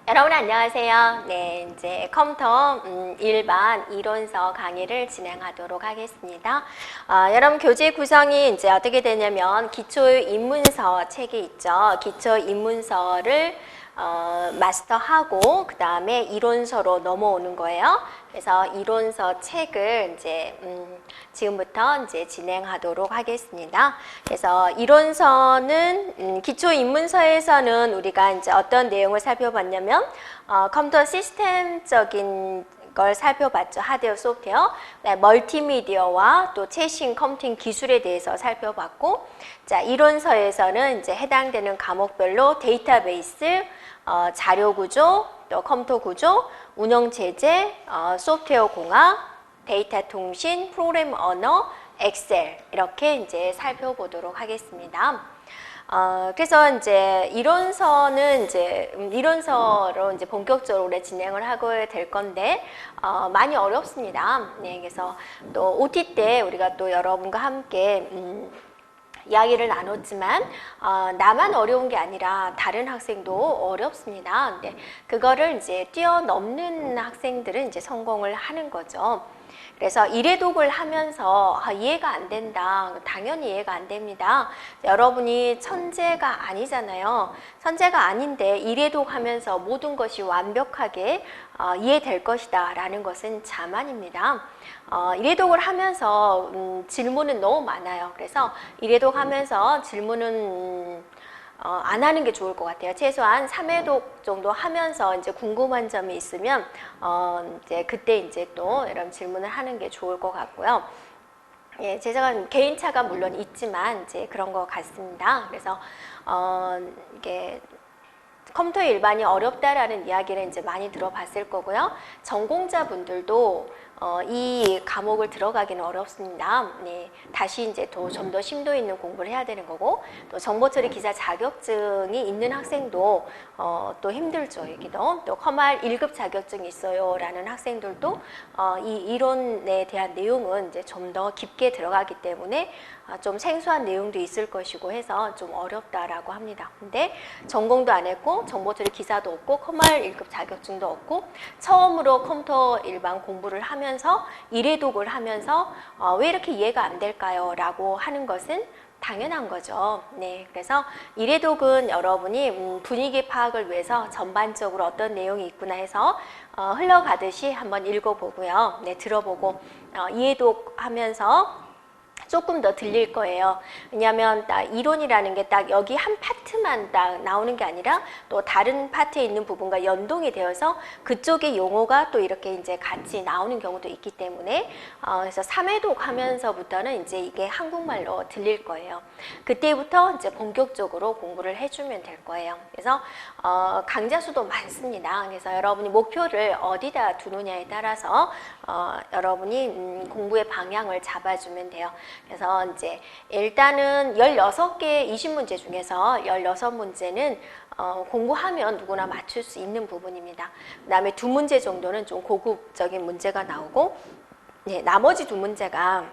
여러분 안녕하세요. 네, 이제 컴퓨터 일반 이론서 강의를 진행하도록 하겠습니다. 여러분 교재 구성이 이제 어떻게 되냐면 기초 입문서 책이 있죠. 기초 입문서를 마스터하고 그 다음에 이론서로 넘어오는 거예요. 그래서 이론서 책을 이제 지금부터 이제 진행하도록 하겠습니다. 그래서 이론서는 기초 입문서에서는 우리가 이제 어떤 내용을 살펴봤냐면 컴퓨터 시스템적인 걸 살펴봤죠. 하드웨어, 소프트웨어, 멀티미디어와 또 최신 컴퓨팅 기술에 대해서 살펴봤고, 자 이론서에서는 이제 해당되는 과목별로 데이터베이스, 자료 구조, 또 컴퓨터 구조, 운영 체제, 소프트웨어 공학, 데이터 통신, 프로그램 언어, 엑셀 이렇게 이제 살펴보도록 하겠습니다. 그래서 이제 이론서는 이제 이론서로 이제 본격적으로 진행을 하고 될 건데 많이 어렵습니다. 네, 그래서 또 OT 때 우리가 또 여러분과 함께 이야기를 나눴지만 나만 어려운 게 아니라 다른 학생도 어렵습니다. 근데 그거를 이제 뛰어넘는 학생들은 이제 성공을 하는 거죠. 그래서 일회독을 하면서 이해가 안 된다. 당연히 이해가 안 됩니다. 여러분이 천재가 아니잖아요. 천재가 아닌데 일회독 하면서 모든 것이 완벽하게 이해될 것이다 라는 것은 자만입니다. 일회독을 하면서 질문은 너무 많아요. 그래서 일회독 하면서 질문은 안 하는 게 좋을 것 같아요. 최소한 3회독 정도 하면서 이제 궁금한 점이 있으면 이제 그때 이제 또 이런 질문을 하는 게 좋을 것 같고요. 예, 제가 개인차가 물론 있지만 이제 그런 것 같습니다. 그래서 이게 컴퓨터 일반이 어렵다라는 이야기를 이제 많이 들어봤을 거고요. 전공자분들도 이 과목을 들어가기는 어렵습니다. 네, 다시 이제 좀 더 심도 있는 공부를 해야 되는 거고, 또 정보처리 기사 자격증이 있는 학생도 또 힘들죠. 여기도 또 커말 1급 자격증이 있어요라는 학생들도 이 이론에 대한 내용은 이제 좀 더 깊게 들어가기 때문에 좀 생소한 내용도 있을 것이고 해서 좀 어렵다라고 합니다. 근데 전공도 안 했고 정보처리 기사도 없고 커말 1급 자격증도 없고 처음으로 컴퓨터 일반 공부를 하면서 일회독을 하면서 왜 이렇게 이해가 안 될까요? 라고 하는 것은 당연한 거죠. 네, 그래서 일회독은 여러분이 분위기 파악을 위해서 전반적으로 어떤 내용이 있구나 해서 흘러가듯이 한번 읽어보고요. 네, 들어보고 이해독 하면서 조금 더 들릴 거예요. 왜냐하면 딱 이론이라는 게 딱 여기 한 파트만 딱 나오는 게 아니라 또 다른 파트에 있는 부분과 연동이 되어서 그쪽의 용어가 또 이렇게 이제 같이 나오는 경우도 있기 때문에 그래서 3회독 하면서부터는 이제 이게 한국말로 들릴 거예요. 그때부터 이제 본격적으로 공부를 해주면 될 거예요. 그래서 강좌 수도 많습니다. 그래서 여러분이 목표를 어디다 두느냐에 따라서 여러분이 공부의 방향을 잡아주면 돼요. 그래서 이제 일단은 16개 20문제 중에서 16문제는 공부하면 누구나 맞출 수 있는 부분입니다. 그 다음에 2문제 정도는 좀 고급적인 문제가 나오고, 네, 나머지 2문제가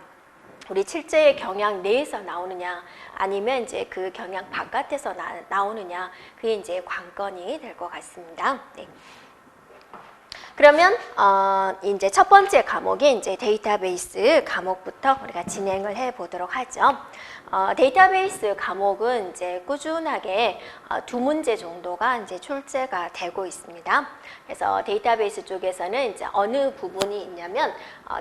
우리 실제 경향 내에서 나오느냐 아니면 이제 그 경향 바깥에서 나오느냐, 그게 이제 관건이 될 것 같습니다. 네. 그러면 이제 첫 번째 과목이 이제 데이터베이스 과목부터 우리가 진행을 해 보도록 하죠. 데이터베이스 과목은 이제 꾸준하게 2문제 정도가 이제 출제가 되고 있습니다. 그래서 데이터베이스 쪽에서는 이제 어느 부분이 있냐면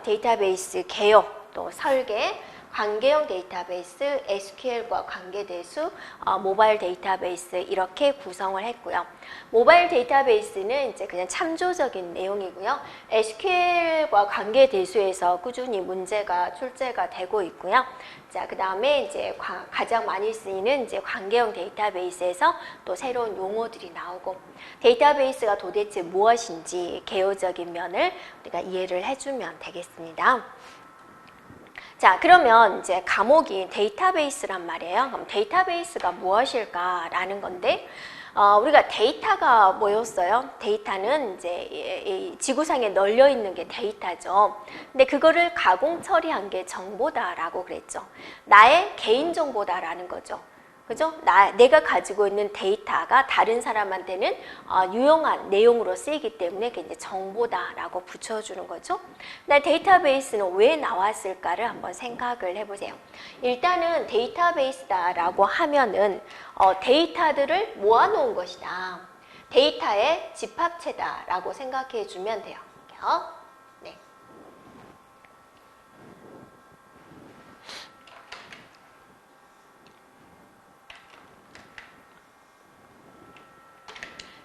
데이터베이스 개요, 또 설계, 관계형 데이터베이스, SQL과 관계대수, 모바일 데이터베이스 이렇게 구성을 했고요. 모바일 데이터베이스는 이제 그냥 참조적인 내용이고요. SQL과 관계대수에서 꾸준히 문제가 출제가 되고 있고요. 자, 그 다음에 이제 가장 많이 쓰이는 이제 관계형 데이터베이스에서 또 새로운 용어들이 나오고, 데이터베이스가 도대체 무엇인지 개요적인 면을 우리가 이해를 해주면 되겠습니다. 자, 그러면 이제 과목이 데이터베이스란 말이에요. 그럼 데이터베이스가 무엇일까라는 건데, 우리가 데이터가 뭐였어요? 데이터는 이제 이 지구상에 널려 있는 게 데이터죠. 근데 그거를 가공 처리한 게 정보다라고 그랬죠. 나의 개인 정보다라는 거죠. 그죠? 내가 가지고 있는 데이터가 다른 사람한테는 유용한 내용으로 쓰이기 때문에 그게 이제 정보다라고 붙여주는 거죠. 근데 데이터베이스는 왜 나왔을까를 한번 생각을 해보세요. 일단은 데이터베이스다라고 하면은 데이터들을 모아놓은 것이다. 데이터의 집합체다라고 생각해 주면 돼요. 네.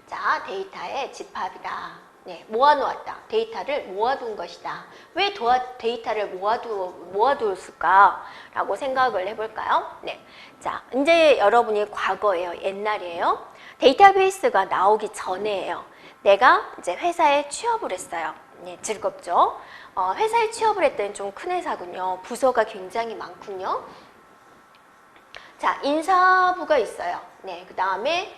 자, 데이터의 집합이다. 네, 모아놓았다. 데이터를 모아둔 것이다. 왜 데이터를 모아두었을까라고 생각을 해볼까요? 네, 자, 이제 여러분이 과거예요, 옛날이에요. 데이터베이스가 나오기 전에예요. 내가 이제 회사에 취업을 했어요. 네, 즐겁죠? 회사에 취업을 했더니 좀 큰 회사군요. 부서가 굉장히 많군요. 자, 인사부가 있어요. 네, 그 다음에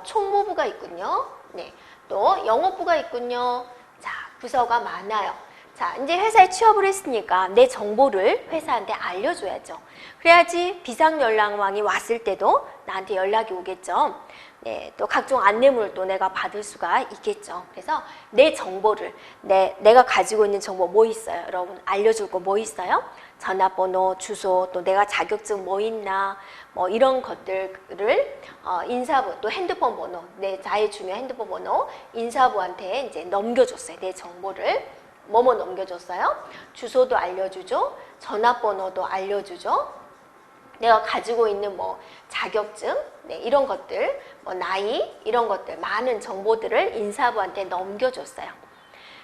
총무부가 있군요. 네, 또 영업부가 있군요. 자, 부서가 많아요. 자, 이제 회사에 취업을 했으니까 내 정보를 회사한테 알려줘야죠. 그래야지 비상연락망이 왔을 때도 나한테 연락이 오겠죠. 네, 또 각종 안내문을 또 내가 받을 수가 있겠죠. 그래서 내 정보를, 내가 가지고 있는 정보 뭐 있어요? 여러분 알려줄 거 뭐 있어요? 전화번호, 주소, 또 내가 자격증 뭐 있나, 뭐 이런 것들을 인사부, 또 핸드폰 번호, 내 자의 중요한 핸드폰 번호, 인사부한테 이제 넘겨줬어요. 내 정보를. 뭐뭐 넘겨줬어요? 주소도 알려주죠. 전화번호도 알려주죠. 내가 가지고 있는 뭐 자격증, 네, 이런 것들, 뭐 나이, 이런 것들, 많은 정보들을 인사부한테 넘겨줬어요.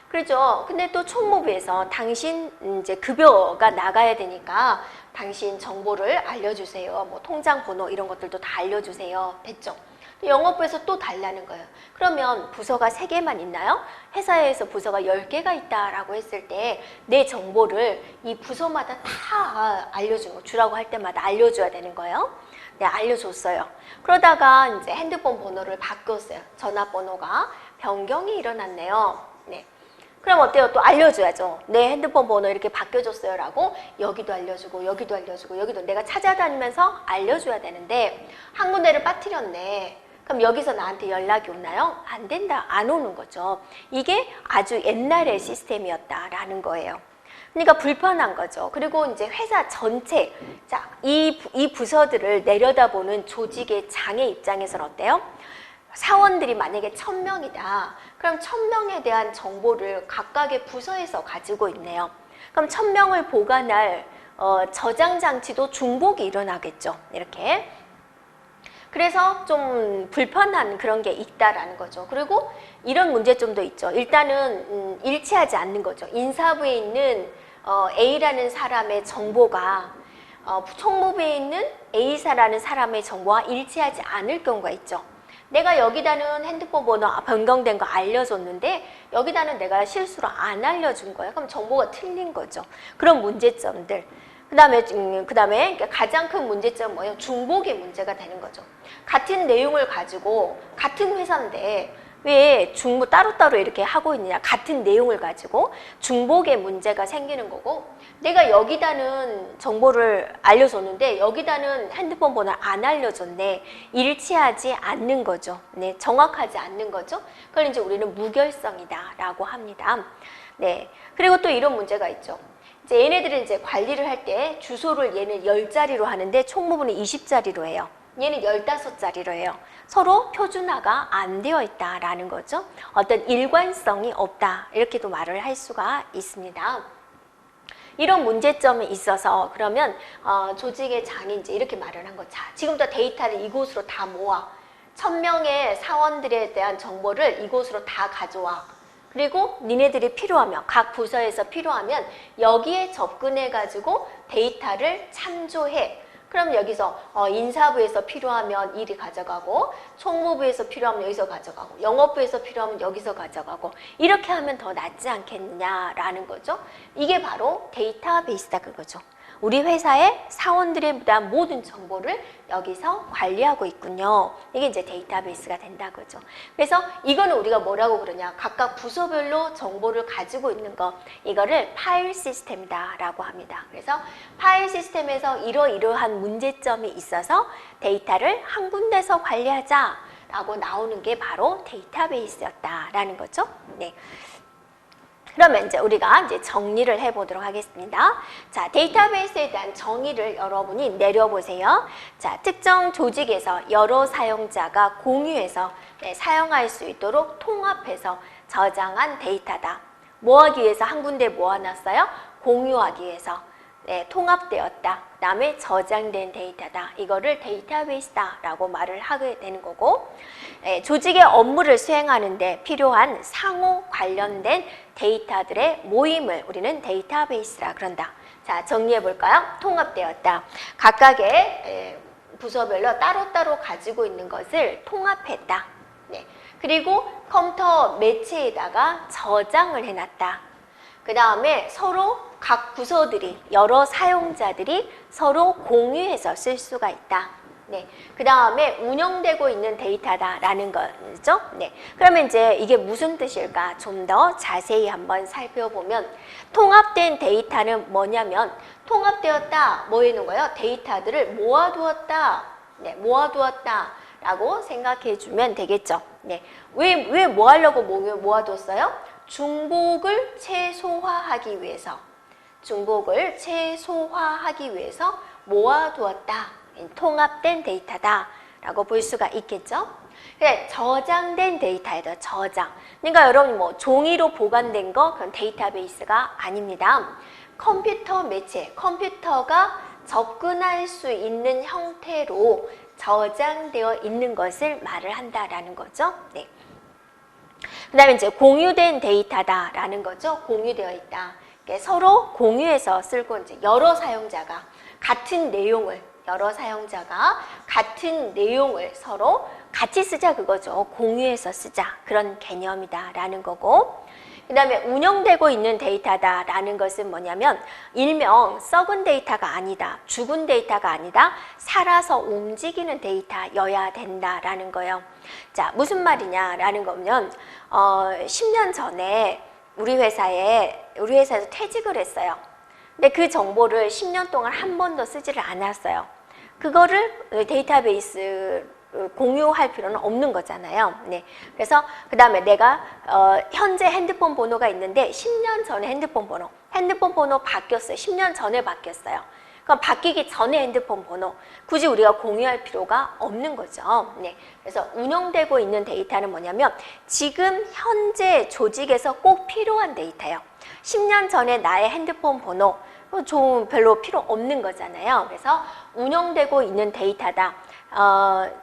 그렇죠. 근데 또 총무부에서 당신 이제 급여가 나가야 되니까 당신 정보를 알려주세요. 뭐 통장 번호 이런 것들도 다 알려주세요. 됐죠? 영업부에서 또 달라는 거예요. 그러면 부서가 3개만 있나요? 회사에서 부서가 10개가 있다라고 했을 때 내 정보를 이 부서마다 다 주라고 할 때마다 알려줘야 되는 거예요. 네, 알려줬어요. 그러다가 이제 핸드폰 번호를 바꿨어요. 전화번호가 변경이 일어났네요. 네. 그럼 어때요? 또 알려줘야죠. 내 핸드폰 번호 이렇게 바뀌어줬어요 라고 여기도 알려주고 여기도 알려주고 여기도 내가 찾아다니면서 알려줘야 되는데 한 군데를 빠뜨렸네. 그럼 여기서 나한테 연락이 오나요? 안 된다. 안 오는 거죠. 이게 아주 옛날의 시스템이었다라는 거예요. 그러니까 불편한 거죠. 그리고 이제 회사 전체, 자, 이 부서들을 내려다보는 조직의 장의 입장에서는 어때요? 사원들이 만약에 1000명이다. 그럼 1000명에 대한 정보를 각각의 부서에서 가지고 있네요. 그럼 1000명을 보관할 저장 장치도 중복이 일어나겠죠. 이렇게. 그래서 좀 불편한 그런 게 있다라는 거죠. 그리고 이런 문제점도 있죠. 일단은 일치하지 않는 거죠. 인사부에 있는 A라는 사람의 정보가 총무부에 있는 A사라는 사람의 정보와 일치하지 않을 경우가 있죠. 내가 여기다는 핸드폰 번호 변경된 거 알려줬는데 여기다는 내가 실수로 안 알려준 거예요. 그럼 정보가 틀린 거죠. 그런 문제점들. 그다음에 가장 큰 문제점은 뭐예요? 중복의 문제가 되는 거죠. 같은 내용을 가지고 같은 회사인데 왜 따로따로 이렇게 하고 있느냐. 같은 내용을 가지고 중복의 문제가 생기는 거고 내가 여기다는 정보를 알려줬는데 여기다는 핸드폰 번호를 안 알려줬네. 일치하지 않는 거죠. 네, 정확하지 않는 거죠. 그걸 이제 우리는 무결성이다 라고 합니다. 네, 그리고 또 이런 문제가 있죠. 이제 얘네들은 이제 관리를 할 때 주소를 얘는 10자리로 하는데 총무부는 20자리로 해요. 얘는 15자리로 해요. 서로 표준화가 안 되어 있다라는 거죠. 어떤 일관성이 없다. 이렇게도 말을 할 수가 있습니다. 이런 문제점이 있어서 그러면 조직의 장이 이제 이렇게 말을 한 거죠. 자, 지금부터 데이터를 이곳으로 다 모아. 1000명의 사원들에 대한 정보를 이곳으로 다 가져와. 그리고 니네들이 필요하면 각 부서에서 필요하면 여기에 접근해가지고 데이터를 참조해. 그럼 여기서 인사부에서 필요하면 이리 가져가고 총무부에서 필요하면 여기서 가져가고 영업부에서 필요하면 여기서 가져가고 이렇게 하면 더 낫지 않겠느냐라는 거죠. 이게 바로 데이터베이스다 그거죠. 우리 회사의 사원들에 대한 모든 정보를 여기서 관리하고 있군요. 이게 이제 데이터베이스가 된다고죠. 그래서 이거는 우리가 뭐라고 그러냐? 각각 부서별로 정보를 가지고 있는 거, 이거를 파일 시스템이다라고 합니다. 그래서 파일 시스템에서 이러이러한 문제점이 있어서 데이터를 한 군데서 관리하자라고 나오는 게 바로 데이터베이스였다라는 거죠. 네. 그러면 이제 우리가 이제 정리를 해보도록 하겠습니다. 자, 데이터베이스에 대한 정의를 여러분이 내려보세요. 자, 특정 조직에서 여러 사용자가 공유해서 사용할 수 있도록 통합해서 저장한 데이터다. 뭐 하기 위해서 한 군데 모아놨어요? 공유하기 위해서. 통합되었다. 그 다음에 저장된 데이터다. 이거를 데이터베이스다라고 말을 하게 되는 거고, 조직의 업무를 수행하는 데 필요한 상호 관련된 데이터들의 모임을 우리는 데이터베이스라 그런다. 자, 정리해 볼까요? 통합되었다. 각각의 부서별로 따로따로 가지고 있는 것을 통합했다. 네. 그리고 컴퓨터 매체에다가 저장을 해놨다. 그 다음에 서로 각 부서들이, 여러 사용자들이 서로 공유해서 쓸 수가 있다. 네. 그 다음에 운영되고 있는 데이터다라는 거죠. 네. 그러면 이제 이게 무슨 뜻일까? 좀 더 자세히 한번 살펴보면, 통합된 데이터는 뭐냐면, 통합되었다. 뭐 있는 거예요? 데이터들을 모아두었다. 네. 모아두었다라고 생각해 주면 되겠죠. 네. 왜 뭐 하려고 모아뒀어요? 중복을 최소화하기 위해서. 중복을 최소화하기 위해서 모아두었다. 통합된 데이터다라고 볼 수가 있겠죠. 그래, 저장된 데이터에도 저장. 그러니까 여러분 뭐 종이로 보관된 거 그건 데이터베이스가 아닙니다. 컴퓨터 매체, 컴퓨터가 접근할 수 있는 형태로 저장되어 있는 것을 말을 한다라는 거죠. 네. 그 다음에 이제 공유된 데이터다라는 거죠. 공유되어 있다. 서로 공유해서 쓸고 이제 여러 사용자가 같은 내용을 서로 같이 쓰자 그거죠. 공유해서 쓰자. 그런 개념이다라는 거고. 그 다음에 운영되고 있는 데이터다라는 것은 뭐냐면 일명 썩은 데이터가 아니다. 죽은 데이터가 아니다. 살아서 움직이는 데이터여야 된다라는 거예요. 자, 무슨 말이냐라는 거면 10년 전에 우리 회사에서 퇴직을 했어요. 근데 그 정보를 10년 동안 한 번도 쓰지를 않았어요. 그거를 데이터베이스 공유할 필요는 없는 거잖아요. 네. 그래서 그 다음에 내가 현재 핸드폰 번호가 있는데 10년 전에 핸드폰 번호 바뀌었어요. 10년 전에 바뀌었어요. 그럼 바뀌기 전에 핸드폰 번호 굳이 우리가 공유할 필요가 없는 거죠. 네. 그래서 운영되고 있는 데이터는 뭐냐면 지금 현재 조직에서 꼭 필요한 데이터예요. 10년 전에 나의 핸드폰 번호 좀 별로 필요 없는 거잖아요. 그래서 운영되고 있는 데이터다.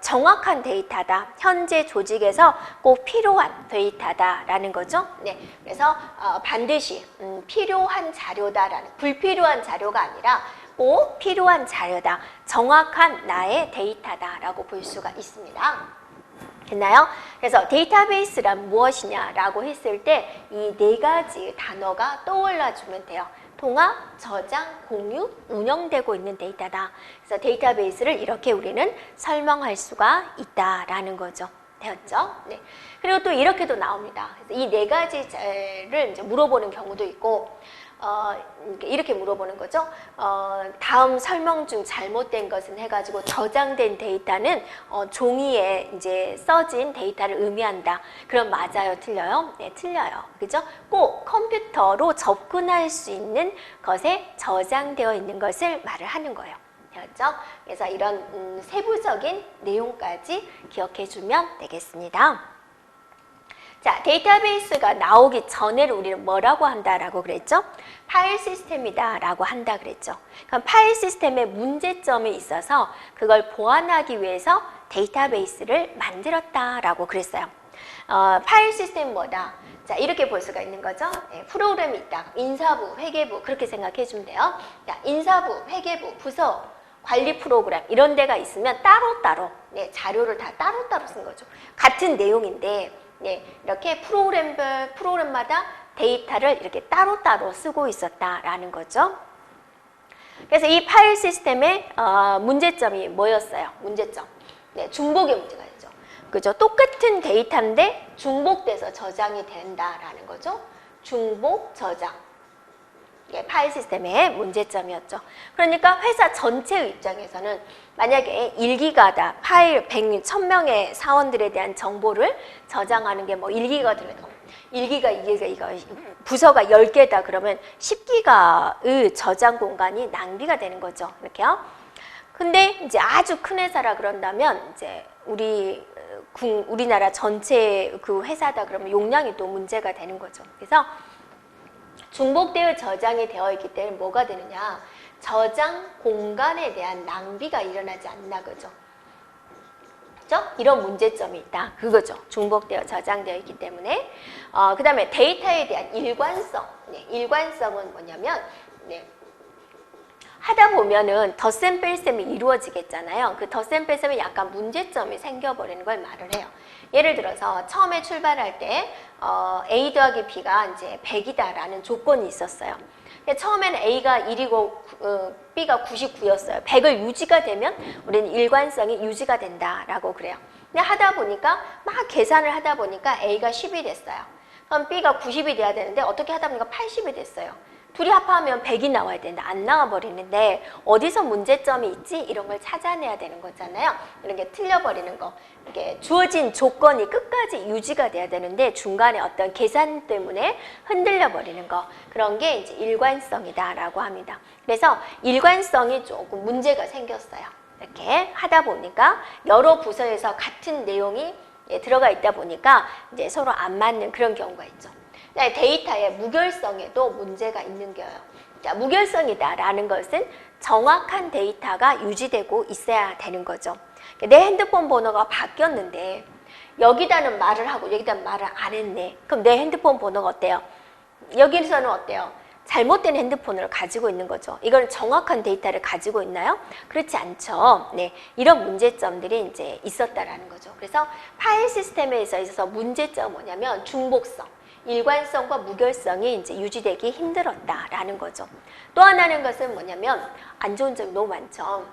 정확한 데이터다. 현재 조직에서 꼭 필요한 데이터다라는 거죠. 네, 그래서 반드시 필요한 자료다라는, 불필요한 자료가 아니라 꼭 필요한 자료다. 정확한 나의 데이터다라고 볼 수가 있습니다. 됐나요? 그래서 데이터베이스란 무엇이냐라고 했을 때 이 네 가지 단어가 떠올라주면 돼요. 통합, 저장, 공유, 운영되고 있는 데이터다. 그래서 데이터베이스를 이렇게 우리는 설명할 수가 있다라는 거죠. 되었죠? 네. 그리고 또 이렇게도 나옵니다. 그래서 이 네 가지를 이제 물어보는 경우도 있고, 이렇게 물어보는 거죠. 다음 설명 중 잘못된 것은 해가지고 저장된 데이터는 종이에 이제 써진 데이터를 의미한다. 그럼 맞아요? 틀려요? 네, 틀려요. 그죠? 꼭 컴퓨터로 접근할 수 있는 것에 저장되어 있는 것을 말을 하는 거예요. 되었죠? 그래서 이런 세부적인 내용까지 기억해 주면 되겠습니다. 자, 데이터베이스가 나오기 전에를 우리는 뭐라고 한다라고 그랬죠? 파일 시스템이다라고 한다 그랬죠. 그럼 파일 시스템에 문제점이 있어서 그걸 보완하기 위해서 데이터베이스를 만들었다라고 그랬어요. 파일 시스템 뭐다? 자, 이렇게 볼 수가 있는 거죠. 네, 프로그램이 있다. 인사부, 회계부 그렇게 생각해 주면 돼요. 자, 인사부, 회계부, 부서, 관리 프로그램 이런 데가 있으면 따로따로 네, 자료를 다 따로따로 쓴 거죠. 같은 내용인데 네, 이렇게 프로그램마다 데이터를 이렇게 따로따로 쓰고 있었다라는 거죠. 그래서 이 파일 시스템의 문제점이 뭐였어요? 문제점. 네, 중복의 문제가 있죠. 그죠? 똑같은 데이터인데 중복돼서 저장이 된다라는 거죠. 중복 저장. 예, 파일 시스템의 문제점이었죠. 그러니까 회사 전체의 입장에서는 만약에 1기가다, 파일 1000명의 사원들에 대한 정보를 저장하는 게 뭐 1기가 들어도 1기가, 2기가, 이거 부서가 10개다 그러면 10기가의 저장 공간이 낭비가 되는 거죠. 이렇게요. 근데 이제 아주 큰 회사라 그런다면 이제 우리나라 전체 그 회사다 그러면 용량이 또 문제가 되는 거죠. 그래서 중복되어 저장이 되어 있기 때문에 뭐가 되느냐? 저장 공간에 대한 낭비가 일어나지 않나 그죠? 그죠? 이런 문제점이 있다. 그거죠. 중복되어 저장되어 있기 때문에. 그 다음에 데이터에 대한 일관성. 네, 일관성은 뭐냐면, 네. 하다 보면은 덧셈 뺄셈이 이루어지겠잖아요. 그 덧셈 뺄셈에 약간 문제점이 생겨버리는 걸 말을 해요. 예를 들어서 처음에 출발할 때 A 더하기 B가 이제 100이다라는 조건이 있었어요. 처음에는 A가 1이고 B가 99였어요. 100을 유지가 되면 우리는 일관성이 유지가 된다라고 그래요. 근데 하다 보니까 막 계산을 하다 보니까 A가 10이 됐어요. 그럼 B가 90이 돼야 되는데 어떻게 하다 보니까 80이 됐어요. 둘이 합하면 100이 나와야 되는데 안 나와버리는데 어디서 문제점이 있지? 이런 걸 찾아내야 되는 거잖아요. 이런 게 틀려버리는 거. 이게 주어진 조건이 끝까지 유지가 돼야 되는데 중간에 어떤 계산 때문에 흔들려 버리는 거. 그런 게 이제 일관성이다라고 합니다. 그래서 일관성이 조금 문제가 생겼어요. 이렇게 하다 보니까 여러 부서에서 같은 내용이 들어가 있다 보니까 이제 서로 안 맞는 그런 경우가 있죠. 데이터의 무결성에도 문제가 있는 거예요. 자, 무결성이다라는 것은 정확한 데이터가 유지되고 있어야 되는 거죠. 내 핸드폰 번호가 바뀌었는데 여기다는 말을 하고 여기다는 말을 안 했네. 그럼 내 핸드폰 번호가 어때요? 여기서는 어때요? 잘못된 핸드폰을 가지고 있는 거죠. 이건 정확한 데이터를 가지고 있나요? 그렇지 않죠. 네, 이런 문제점들이 이제 있었다라는 거죠. 그래서 파일 시스템에 있어서 문제점은 뭐냐면 중복성. 일관성과 무결성이 이제 유지되기 힘들었다라는 거죠. 또 하나는 것은 뭐냐면 안 좋은 점이 너무 많죠.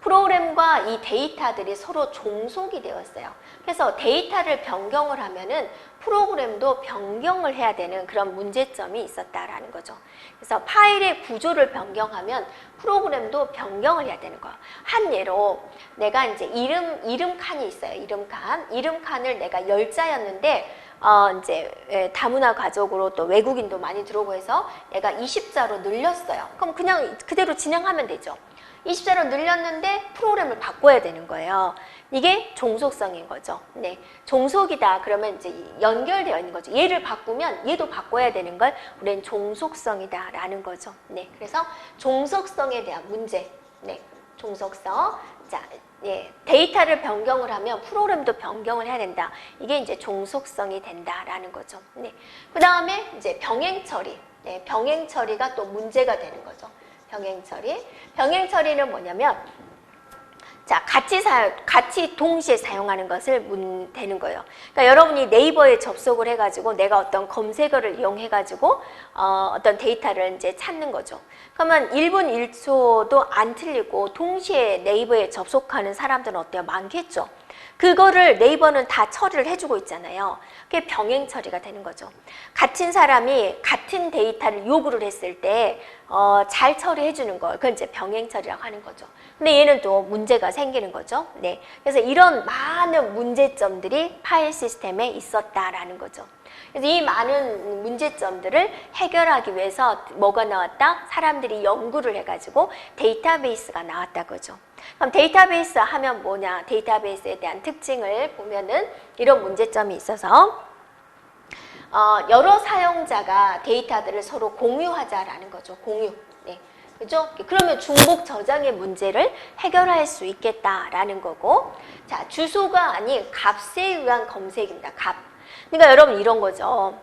프로그램과 이 데이터들이 서로 종속이 되었어요. 그래서 데이터를 변경을 하면은 프로그램도 변경을 해야 되는 그런 문제점이 있었다라는 거죠. 그래서 파일의 구조를 변경하면 프로그램도 변경을 해야 되는 거예요. 한 예로 내가 이제 이름 칸이 있어요. 이름 칸을 내가 10자였는데 이제 다문화 가족으로 또 외국인도 많이 들어오고 해서 내가 20자로 늘렸어요. 그럼 그냥 그대로 진행하면 되죠. 20자로 늘렸는데 프로그램을 바꿔야 되는 거예요. 이게 종속성인 거죠. 네, 종속이다 그러면 이제 연결되어 있는 거죠. 얘를 바꾸면 얘도 바꿔야 되는 걸 우리는 종속성이다라는 거죠. 네, 그래서 종속성에 대한 문제. 네, 종속성. 자, 예, 데이터를 변경을 하면 프로그램도 변경을 해야 된다. 이게 이제 종속성이 된다라는 거죠. 네, 그 다음에 이제 병행 처리. 네, 병행 처리가 또 문제가 되는 거죠. 병행 처리. 병행 처리는 뭐냐면, 자, 같이 동시에 사용하는 것을 되는 거예요. 그러니까 여러분이 네이버에 접속을 해가지고 내가 어떤 검색어를 이용해가지고 어떤 데이터를 이제 찾는 거죠. 그러면 1분 1초도 안 틀리고 동시에 네이버에 접속하는 사람들은 어때요? 많겠죠. 그거를 네이버는 다 처리를 해주고 있잖아요. 그게 병행 처리가 되는 거죠. 같은 사람이 같은 데이터를 요구를 했을 때 잘 처리해주는 거, 그건 이제 병행 처리라고 하는 거죠. 근데 얘는 또 문제가 생기는 거죠. 네, 그래서 이런 많은 문제점들이 파일 시스템에 있었다라는 거죠. 그래서 이 많은 문제점들을 해결하기 위해서 뭐가 나왔다? 사람들이 연구를 해가지고 데이터베이스가 나왔다 그죠. 그럼 데이터베이스 하면 뭐냐? 데이터베이스에 대한 특징을 보면은 이런 문제점이 있어서 여러 사용자가 데이터들을 서로 공유하자라는 거죠. 공유. 네. 그죠? 그러면 중복 저장의 문제를 해결할 수 있겠다라는 거고. 자, 주소가 아닌 값에 의한 검색입니다. 값. 그러니까 여러분 이런 거죠.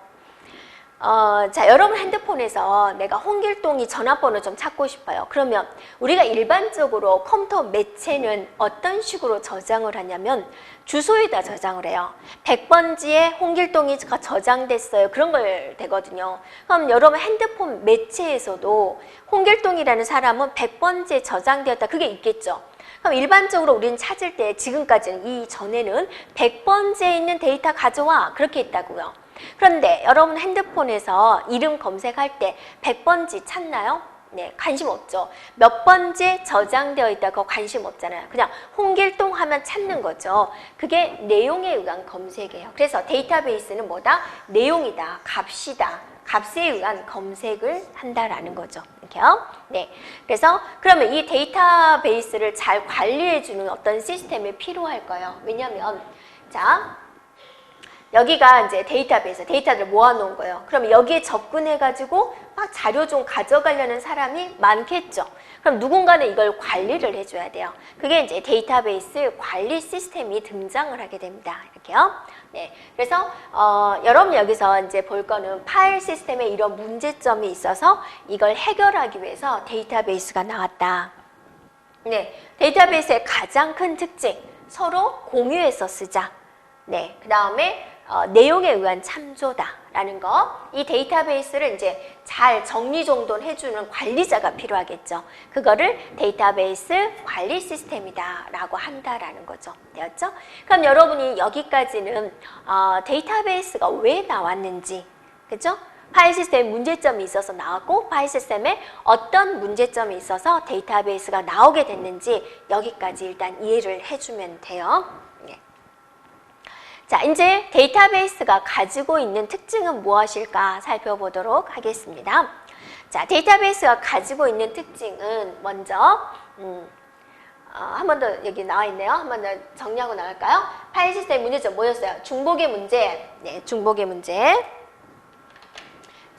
자, 여러분 핸드폰에서 내가 홍길동이 전화번호 좀 찾고 싶어요. 그러면 우리가 일반적으로 컴퓨터 매체는 어떤 식으로 저장을 하냐면 주소에다 저장을 해요. 100번지에 홍길동이 저장됐어요. 그런 걸 되거든요. 그럼 여러분 핸드폰 매체에서도 홍길동이라는 사람은 100번지에 저장되었다. 그게 있겠죠. 그럼 일반적으로 우리는 찾을 때 지금까지는 이전에는 100번지에 있는 데이터 가져와 그렇게 했다고요. 그런데 여러분 핸드폰에서 이름 검색할 때 100번지 찾나요? 네, 관심 없죠. 몇 번지에 저장되어 있다고 관심 없잖아요. 그냥 홍길동 하면 찾는 거죠. 그게 내용에 의한 검색이에요. 그래서 데이터베이스는 뭐다? 내용이다, 값이다. 값에 의한 검색을 한다라는 거죠. 이렇게요. 네. 그래서 그러면 이 데이터베이스를 잘 관리해주는 어떤 시스템이 필요할 거예요. 왜냐하면 자. 여기가 이제 데이터베이스, 데이터를 모아놓은 거예요. 그럼 여기에 접근해가지고 막 자료 좀 가져가려는 사람이 많겠죠. 그럼 누군가는 이걸 관리를 해줘야 돼요. 그게 이제 데이터베이스 관리 시스템이 등장을 하게 됩니다. 이렇게요. 네. 그래서, 여러분 여기서 이제 볼 거는 파일 시스템에 이런 문제점이 있어서 이걸 해결하기 위해서 데이터베이스가 나왔다. 네. 데이터베이스의 가장 큰 특징, 서로 공유해서 쓰자. 네. 그 다음에 내용에 의한 참조다라는 거. 이 데이터베이스를 이제 잘 정리정돈 해주는 관리자가 필요하겠죠. 그거를 데이터베이스 관리 시스템이다라고 한다라는 거죠. 되었죠? 그럼 여러분이 여기까지는 데이터베이스가 왜 나왔는지, 그죠? 파일 시스템에 문제점이 있어서 나왔고 파일 시스템에 어떤 문제점이 있어서 데이터베이스가 나오게 됐는지 여기까지 일단 이해를 해주면 돼요. 자, 이제 데이터베이스가 가지고 있는 특징은 무엇일까 살펴보도록 하겠습니다. 자, 데이터베이스가 가지고 있는 특징은 먼저 한 번 더 여기 나와 있네요. 한 번 더 정리하고 나갈까요? 파일 시스템 문제점 뭐였어요? 중복의 문제. 네, 중복의 문제.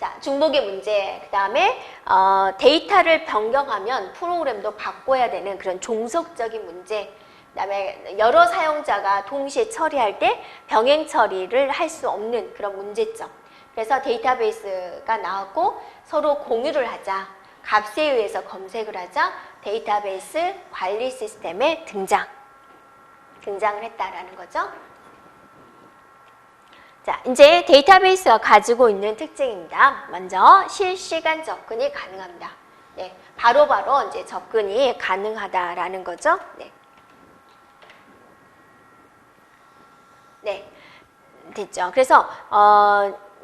자, 중복의 문제. 그 다음에 데이터를 변경하면 프로그램도 바꿔야 되는 그런 종속적인 문제. 그다음에 여러 사용자가 동시에 처리할 때 병행 처리를 할 수 없는 그런 문제점. 그래서 데이터베이스가 나왔고 서로 공유를 하자. 값에 의해서 검색을 하자. 데이터베이스 관리 시스템에 등장을 했다라는 거죠. 자, 이제 데이터베이스가 가지고 있는 특징입니다. 먼저 실시간 접근이 가능합니다. 네, 바로바로 이제 접근이 가능하다라는 거죠. 네. 네, 됐죠. 그래서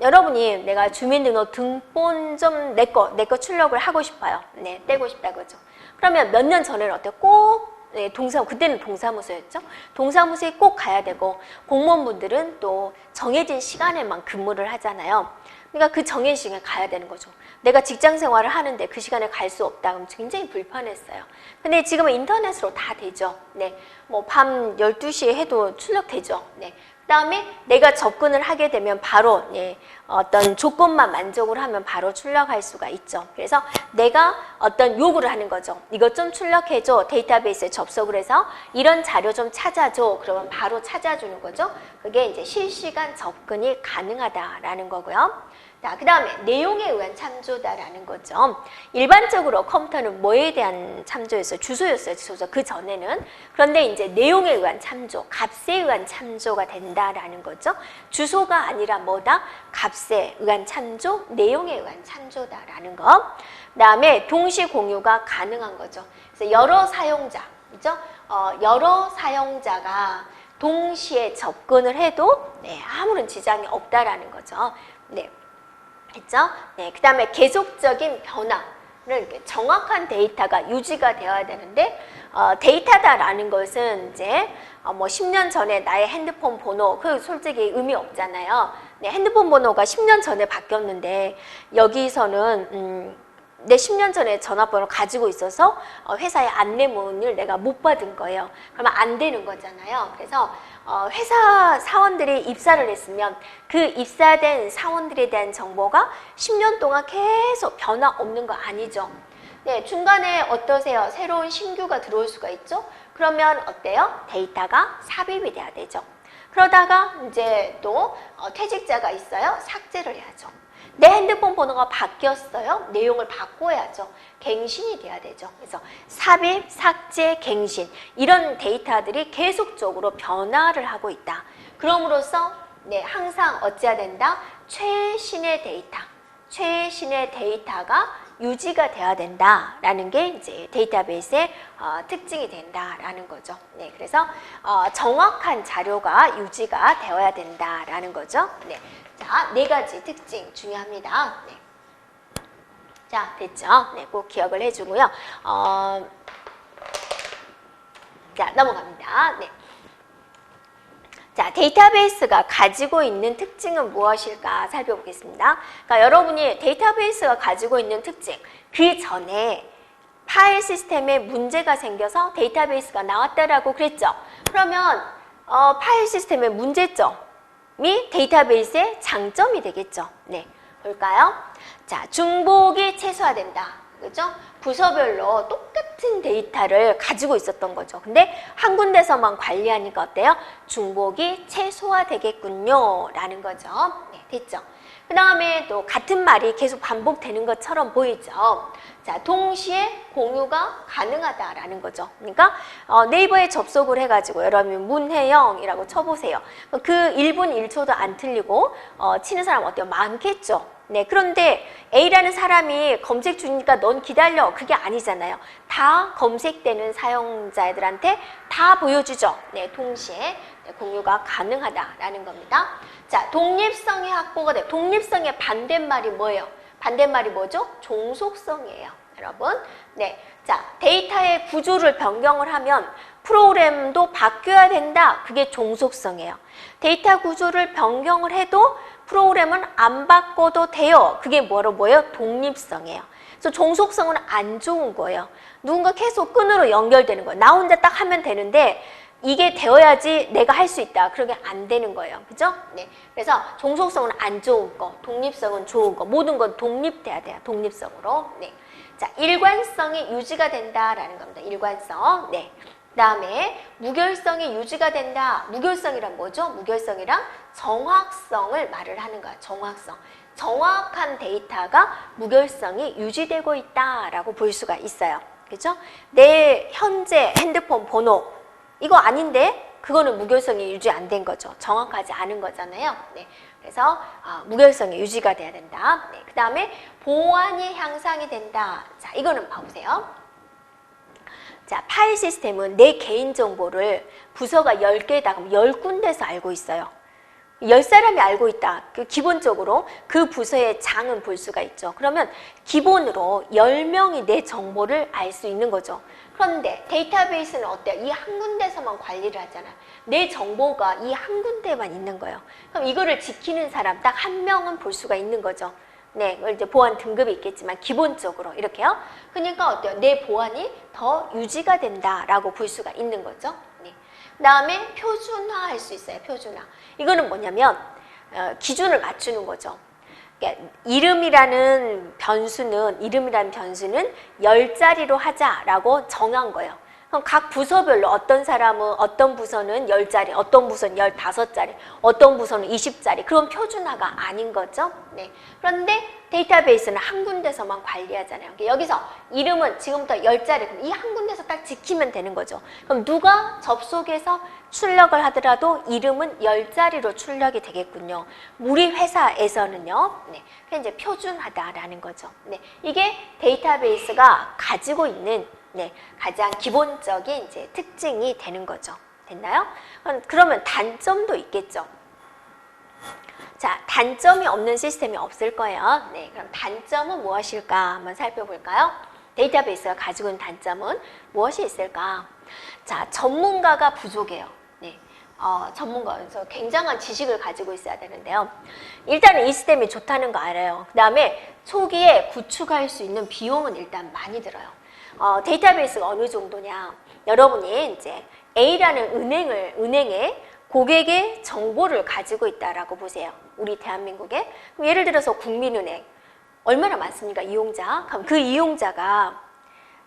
여러분이 내가 주민등록 등본 좀 내 거 출력을 하고 싶어요. 네, 떼고 싶다 그죠. 그러면 몇 년 전에는 어때요? 꼭 그때는 동사무소였죠. 동사무소에 꼭 가야 되고 공무원분들은 또 정해진 시간에만 근무를 하잖아요. 그러니까 그 정해진 시간에 가야 되는 거죠. 내가 직장 생활을 하는데 그 시간에 갈 수 없다 그러면 굉장히 불편했어요. 근데 지금은 인터넷으로 다 되죠. 네, 뭐 밤 12시에 해도 출력되죠. 네. 그 다음에 내가 접근을 하게 되면 바로 어떤 조건만 만족을 하면 바로 출력할 수가 있죠. 그래서 내가 어떤 요구를 하는 거죠. 이것 좀 출력해줘. 데이터베이스에 접속을 해서 이런 자료 좀 찾아줘. 그러면 바로 찾아주는 거죠. 그게 이제 실시간 접근이 가능하다라는 거고요. 자, 그 다음에 내용에 의한 참조다라는 거죠. 일반적으로 컴퓨터는 뭐에 대한 참조였어요? 주소였어요. 주소. 그 전에는. 그런데 이제 내용에 의한 참조, 값에 의한 참조가 된다라는 거죠. 주소가 아니라 뭐다? 값에 의한 참조, 내용에 의한 참조다라는 거. 그 다음에 동시 공유가 가능한 거죠. 그래서 여러 사용자, 그죠? 여러 사용자가 동시에 접근을 해도 아무런 지장이 없다라는 거죠. 네. 했죠? 네, 그 다음에 계속적인 변화를 정확한 데이터가 유지가 되어야 되는데 데이터다라는 것은 이제 뭐 10년 전에 나의 핸드폰 번호 그 솔직히 의미 없잖아요. 네, 핸드폰 번호가 10년 전에 바뀌었는데 여기서는 내 10년 전에 전화번호 가지고 있어서 회사의 안내문을 내가 못 받은 거예요. 그러면 안 되는 거잖아요. 그래서 회사 사원들이 입사를 했으면 그 입사된 사원들에 대한 정보가 10년 동안 계속 변화 없는 거 아니죠. 네, 중간에 어떠세요? 새로운 신규가 들어올 수가 있죠. 그러면 어때요? 데이터가 삽입이 돼야 되죠. 그러다가 이제 또 퇴직자가 있어요. 삭제를 해야죠. 내 핸드폰 번호가 바뀌었어요. 내용을 바꿔야죠. 갱신이 돼야 되죠. 그래서 삽입, 삭제, 갱신 이런 데이터들이 계속적으로 변화를 하고 있다. 그럼으로써 항상 어찌해야 된다? 최신의 데이터가 유지가 돼야 된다라는 게 이제 데이터베이스의 특징이 된다라는 거죠. 그래서 정확한 자료가 유지가 되어야 된다라는 거죠. 자, 4가지 특징 중요합니다. 자, 됐죠? 꼭 기억을 해주고요. 자, 넘어갑니다. 자, 데이터베이스가 가지고 있는 특징은 무엇일까 살펴보겠습니다. 그러니까 여러분이 데이터베이스가 가지고 있는 특징, 그 전에 파일 시스템에 문제가 생겨서 데이터베이스가 나왔다라고 그랬죠. 그러면 파일 시스템의 문제점이 데이터베이스의 장점이 되겠죠. 볼까요? 자, 중복이 최소화된다. 그죠? 부서별로 똑같은 데이터를 가지고 있었던 거죠. 근데 한 군데서만 관리하니까 어때요? 중복이 최소화되겠군요. 라는 거죠. 됐죠? 그 다음에 또 같은 말이 계속 반복되는 것처럼 보이죠? 자, 동시에 공유가 가능하다라는 거죠. 그러니까 네이버에 접속을 해가지고 여러분이 문혜영이라고 쳐보세요. 그 1분 1초도 안 틀리고 치는 사람 어때요? 많겠죠? 그런데 A라는 사람이 검색 중이니까 넌 기다려. 그게 아니잖아요. 다 검색되는 사용자들한테 다 보여주죠. 동시에 공유가 가능하다라는 겁니다. 자, 독립성의 확보가 돼요. 독립성의 반대말이 뭐예요? 반대말이 뭐죠? 종속성이에요. 여러분. 자, 데이터의 구조를 변경을 하면 프로그램도 바뀌어야 된다. 그게 종속성이에요. 데이터 구조를 변경을 해도 프로그램은 안 바꿔도 돼요. 그게 뭐예요? 독립성이에요. 그래서 종속성은 안 좋은 거예요. 누군가 계속 끈으로 연결되는 거예요. 나 혼자 딱 하면 되는데 이게 되어야지 내가 할 수 있다. 그러게 안 되는 거예요. 그죠? 그래서 종속성은 안 좋은 거, 독립성은 좋은 거. 모든 건 독립돼야 돼요. 독립성으로. 자, 일관성이 유지가 된다라는 겁니다. 일관성. 그 다음에 무결성이 유지가 된다. 무결성이란 뭐죠? 무결성이란 정확성을 말을 하는 거야. 정확성. 정확한 데이터가 무결성이 유지되고 있다라고 볼 수가 있어요. 그죠? 내 현재 핸드폰 번호 이거 아닌데 그거는 무결성이 유지 안 된 거죠. 정확하지 않은 거잖아요. 그래서 무결성이 유지가 돼야 된다. 그 다음에 보안이 향상이 된다. 자, 이거는 봐보세요. 자, 파일 시스템은 내 개인정보를 부서가 10개다 그럼 10군데서 알고 있어요. 10사람이 알고 있다. 기본적으로 그 부서의 장은 볼 수가 있죠. 그러면 기본으로 10명이 내 정보를 알 수 있는 거죠. 그런데 데이터베이스는 어때요? 이 한 군데서만 관리를 하잖아요. 내 정보가 이 한 군데만 있는 거예요. 그럼 이거를 지키는 사람 딱 한 명은 볼 수가 있는 거죠. 이제 보안 등급이 있겠지만 기본적으로 이렇게요. 그러니까 어때요? 내 보안이 더 유지가 된다라고 볼 수가 있는 거죠. 그 다음에 표준화할 수 있어요. 표준화. 이거는 뭐냐면 기준을 맞추는 거죠. 그러니까 이름이라는 변수는 10자리로 하자라고 정한 거예요. 그럼 각 부서별로 어떤 사람은 어떤 부서는 10자리, 어떤 부서는 15자리, 어떤 부서는 20자리. 그런 표준화가 아닌 거죠. 그런데 데이터베이스는 한 군데서만 관리하잖아요. 여기서 이름은 지금부터 10자리, 이 한 군데서 딱 지키면 되는 거죠. 그럼 누가 접속해서 출력을 하더라도 이름은 10자리로 출력이 되겠군요. 우리 회사에서는요. 그게 이제 표준화다라는 거죠. 이게 데이터베이스가 가지고 있는 가장 기본적인 이제 특징이 되는 거죠. 됐나요? 그러면 단점도 있겠죠. 자, 단점이 없는 시스템이 없을 거예요. 그럼 단점은 무엇일까 한번 살펴볼까요? 데이터베이스가 가지고 있는 단점은 무엇이 있을까? 자, 전문가가 부족해요. 전문가에서 굉장한 지식을 가지고 있어야 되는데요. 일단은 이 시스템이 좋다는 거 알아요. 그 다음에 초기에 구축할 수 있는 비용은 일단 많이 들어요. 데이터베이스가 어느 정도냐? 여러분이 이제 A라는 은행에 고객의 정보를 가지고 있다라고 보세요. 우리 대한민국에. 그럼 예를 들어서 국민은행 얼마나 많습니까? 이용자. 그럼 그 이용자가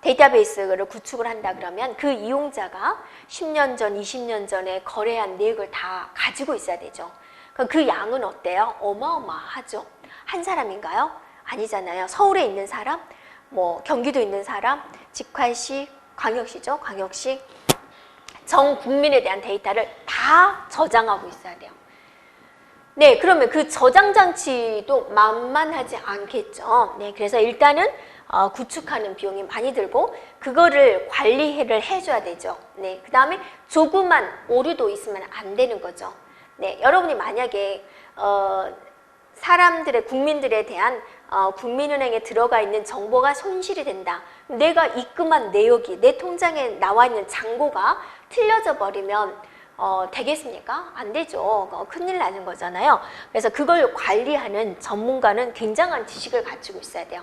데이터베이스를 구축을 한다 그러면 그 이용자가 10년 전, 20년 전에 거래한 내역을 다 가지고 있어야 되죠. 그럼 그 양은 어때요? 어마어마하죠. 한 사람인가요? 아니잖아요. 서울에 있는 사람, 뭐 경기도에 있는 사람, 직관시, 광역시죠. 광역시. 전 국민에 대한 데이터를 다 저장하고 있어야 돼요. 네, 그러면 그 저장 장치도 만만하지 않겠죠. 네, 그래서 일단은 구축하는 비용이 많이 들고 그거를 관리를 해줘야 되죠. 네, 그 다음에 조그만 오류도 있으면 안 되는 거죠. 네, 여러분이 만약에 사람들의 국민들에 대한 국민은행에 들어가 있는 정보가 손실이 된다. 내가 입금한 내역이 내 통장에 나와 있는 잔고가 틀려져 버리면 되겠습니까? 안 되죠. 큰일 나는 거잖아요. 그래서 그걸 관리하는 전문가는 굉장한 지식을 갖추고 있어야 돼요.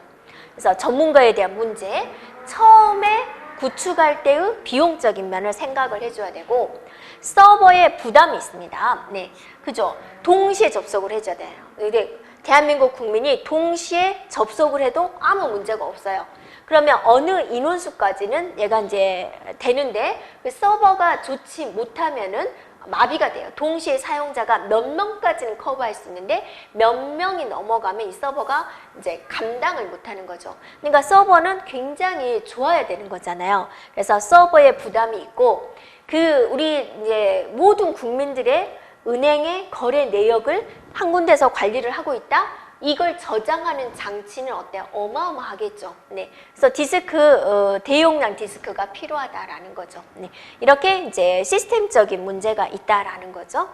그래서 전문가에 대한 문제, 처음에 구축할 때의 비용적인 면을 생각을 해줘야 되고 서버에 부담이 있습니다. 네, 그죠? 동시에 접속을 해줘야 돼요. 근데 대한민국 국민이 동시에 접속을 해도 아무 문제가 없어요. 그러면 어느 인원수까지는 얘가 이제 되는데 그 서버가 좋지 못하면은 마비가 돼요. 동시에 사용자가 몇 명까지는 커버할 수 있는데 몇 명이 넘어가면 이 서버가 이제 감당을 못하는 거죠. 그러니까 서버는 굉장히 좋아야 되는 거잖아요. 그래서 서버에 부담이 있고 그 우리 이제 모든 국민들의 은행의 거래 내역을 한 군데서 관리를 하고 있다. 이걸 저장하는 장치는 어때요? 어마어마하겠죠. 네, 그래서 디스크 대용량 디스크가 필요하다라는 거죠. 네, 이렇게 이제 시스템적인 문제가 있다라는 거죠.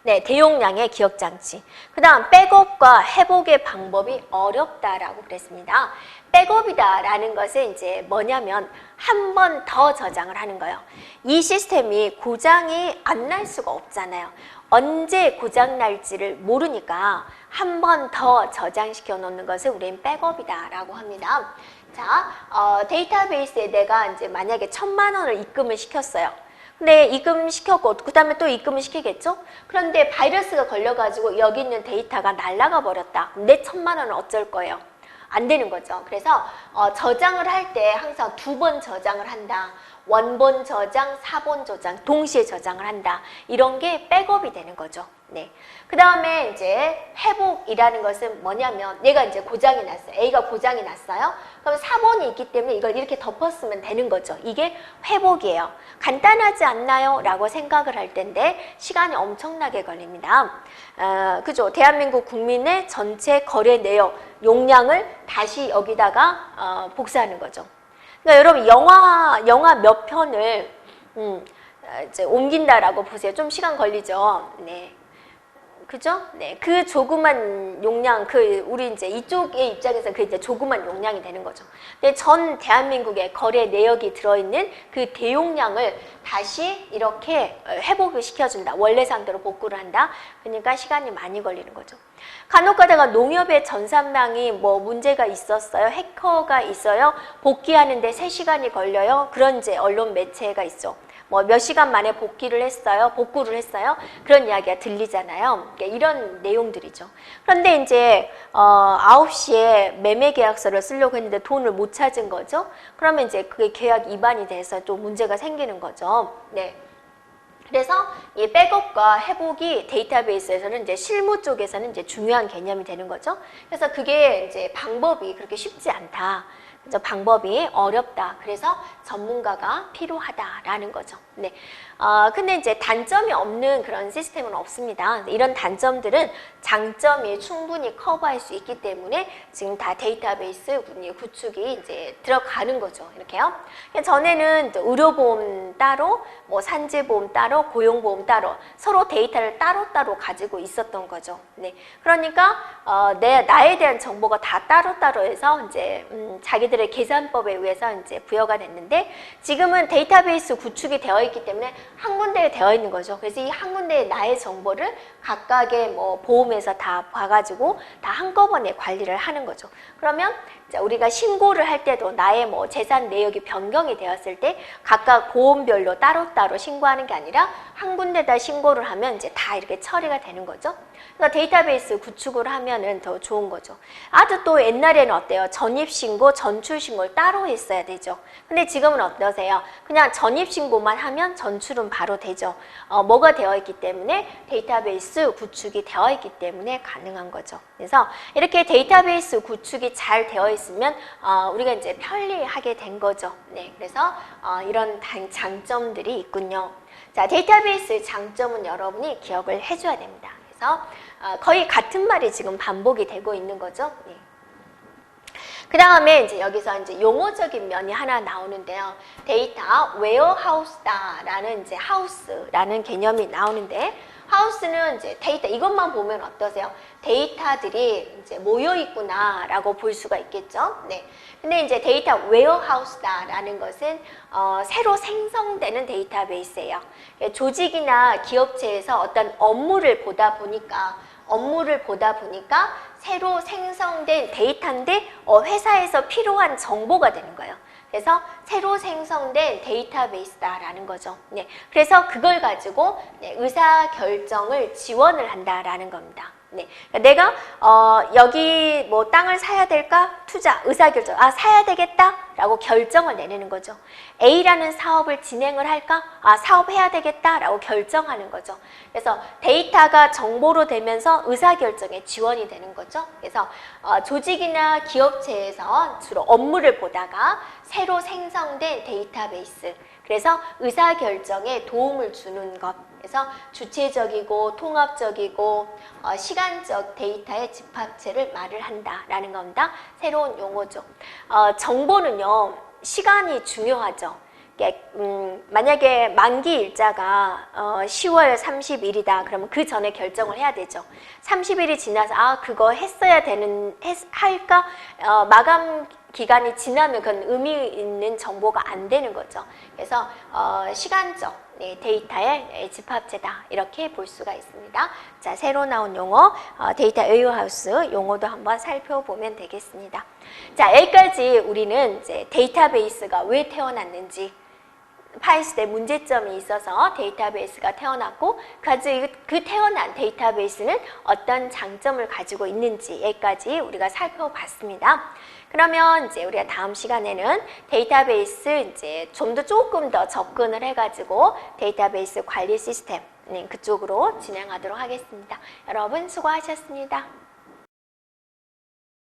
네, 대용량의 기억 장치. 그다음 백업과 회복의 방법이 어렵다라고 그랬습니다. 백업이다라는 것은 이제 뭐냐면 한 번 더 저장을 하는 거예요. 이 시스템이 고장이 안 날 수가 없잖아요. 언제 고장 날지를 모르니까 한 번 더 저장시켜 놓는 것을 우리는 백업이다라고 합니다. 자, 데이터베이스에 내가 이제 만약에 1,000만 원을 입금을 시켰어요. 근데 입금시켰고 그 다음에 또 입금을 시키겠죠? 그런데 바이러스가 걸려가지고 여기 있는 데이터가 날아가 버렸다. 내 1,000만 원은 어쩔 거예요? 안 되는 거죠. 그래서 저장을 할 때 항상 2번 저장을 한다. 원본 저장, 4본 저장, 동시에 저장을 한다. 이런 게 백업이 되는 거죠. 네. 그 다음에 이제 회복이라는 것은 뭐냐면 얘가 이제 고장이 났어요. A가 고장이 났어요. 그럼 4번이 있기 때문에 이걸 이렇게 덮었으면 되는 거죠. 이게 회복이에요. 간단하지 않나요? 라고 생각을 할 텐데 시간이 엄청나게 걸립니다. 그죠? 대한민국 국민의 전체 거래 내역, 용량을 다시 여기다가 복사하는 거죠. 그러니까 여러분 영화 몇 편을 이제 옮긴다라고 보세요. 좀 시간 걸리죠. 네. 그죠? 네. 그 조그만 용량, 우리 이제 이쪽의 입장에서 그 이제 조그만 용량이 되는 거죠. 근데 전 대한민국의 거래 내역이 들어있는 그 대용량을 다시 이렇게 회복을 시켜준다. 원래 상태로 복구를 한다. 그러니까 시간이 많이 걸리는 거죠. 간혹 가다가 농협의 전산망이 뭐 문제가 있었어요. 해커가 있어요. 복귀하는데 3시간이 걸려요. 그런 이제 언론 매체가 있죠. 뭐 몇 시간 만에 복구를 했어요. 그런 이야기가 들리잖아요. 그러니까 이런 내용들이죠. 그런데 이제 9시에 매매 계약서를 쓰려고 했는데 돈을 못 찾은 거죠. 그러면 이제 그게 계약 위반이 돼서 또 문제가 생기는 거죠. 네. 그래서 이 백업과 회복이 데이터베이스에서는 이제 실무 쪽에서는 이제 중요한 개념이 되는 거죠. 그래서 그게 이제 방법이 그렇게 쉽지 않다. 그래서 방법이 어렵다. 그래서 전문가가 필요하다라는 거죠. 네. 근데 이제 단점이 없는 그런 시스템은 없습니다. 이런 단점들은 장점이 충분히 커버할 수 있기 때문에 지금 다 데이터베이스 구축이 이제 들어가는 거죠. 이렇게요. 전에는 의료보험 따로, 뭐 산재보험 따로, 고용보험 따로 서로 데이터를 따로따로 가지고 있었던 거죠. 네. 그러니까 나에 대한 정보가 다 따로따로 해서 이제 자기들의 계산법에 의해서 이제 부여가 됐는데 지금은 데이터베이스 구축이 되어 있기 때문에 한 군데에 되어 있는 거죠. 그래서 이 한 군데에 나의 정보를 각각의 뭐 보험에서 다 봐가지고 다 한꺼번에 관리를 하는 거죠. 그러면 우리가 신고를 할 때도 나의 뭐 재산 내역이 변경이 되었을 때 각각 보험별로 따로따로 신고하는 게 아니라 한 군데다 신고를 하면 이제 다 이렇게 처리가 되는 거죠. 그러니까 데이터베이스 구축을 하면은 더 좋은 거죠. 아주 또 옛날에는 어때요? 전입신고, 전출 신고를 따로 했어야 되죠. 근데 지금은 어떠세요? 그냥 전입 신고만 하면 전출은 바로 되죠. 뭐가 되어 있기 때문에 데이터베이스 구축이 되어 있기 때문에 가능한 거죠. 그래서 이렇게 데이터베이스 구축이 잘 되어 있으면 우리가 이제 편리하게 된 거죠. 네, 그래서 이런 장점들이 있군요. 자, 데이터베이스의 장점은 여러분이 기억을 해줘야 됩니다. 그래서 거의 같은 말이 지금 반복이 되고 있는 거죠. 네. 그 다음에 이제 여기서 이제 용어적인 면이 하나 나오는데요. 데이터 웨어하우스다라는 이제 하우스라는 개념이 나오는데, 하우스는 이제 데이터 이것만 보면 어떠세요? 데이터들이 이제 모여 있구나라고 볼 수가 있겠죠. 네. 근데 이제 데이터 웨어하우스다라는 것은 새로 생성되는 데이터베이스예요. 조직이나 기업체에서 어떤 업무를 보다 보니까 새로 생성된 데이터인데 회사에서 필요한 정보가 되는 거예요. 그래서 새로 생성된 데이터베이스다라는 거죠. 네, 그래서 그걸 가지고 의사 결정을 지원을 한다라는 겁니다. 네, 내가 여기 뭐 땅을 사야 될까? 투자, 의사결정. 사야 되겠다라고 결정을 내리는 거죠. A라는 사업을 진행을 할까? 사업해야 되겠다라고 결정하는 거죠. 그래서 데이터가 정보로 되면서 의사결정에 지원이 되는 거죠. 그래서 조직이나 기업체에서 주로 업무를 보다가 새로 생성된 데이터베이스, 그래서 의사결정에 도움을 주는 것, 그래서 주체적이고 통합적이고 시간적 데이터의 집합체를 말을 한다라는 겁니다. 새로운 용어죠. 정보는요, 시간이 중요하죠. 만약에 만기 일자가 10월 30일이다 그러면 그 전에 결정을 해야 되죠. 30일이 지나서 그거 했어야 할까? 마감 기간이 지나면 그건 의미 있는 정보가 안 되는 거죠. 그래서 시간적 데이터의 집합체다 이렇게 볼 수가 있습니다. 자, 새로 나온 용어 데이터 웨어하우스 용어도 한번 살펴보면 되겠습니다. 자, 여기까지 우리는 이제 데이터베이스가 왜 태어났는지, 파이스의 문제점이 있어서 데이터베이스가 태어났고 그 태어난 데이터베이스는 어떤 장점을 가지고 있는지 여기까지 우리가 살펴봤습니다. 그러면 이제 우리가 다음 시간에는 데이터베이스 이제 조금 더 접근을 해가지고 데이터베이스 관리 시스템 그쪽으로 진행하도록 하겠습니다. 여러분 수고하셨습니다.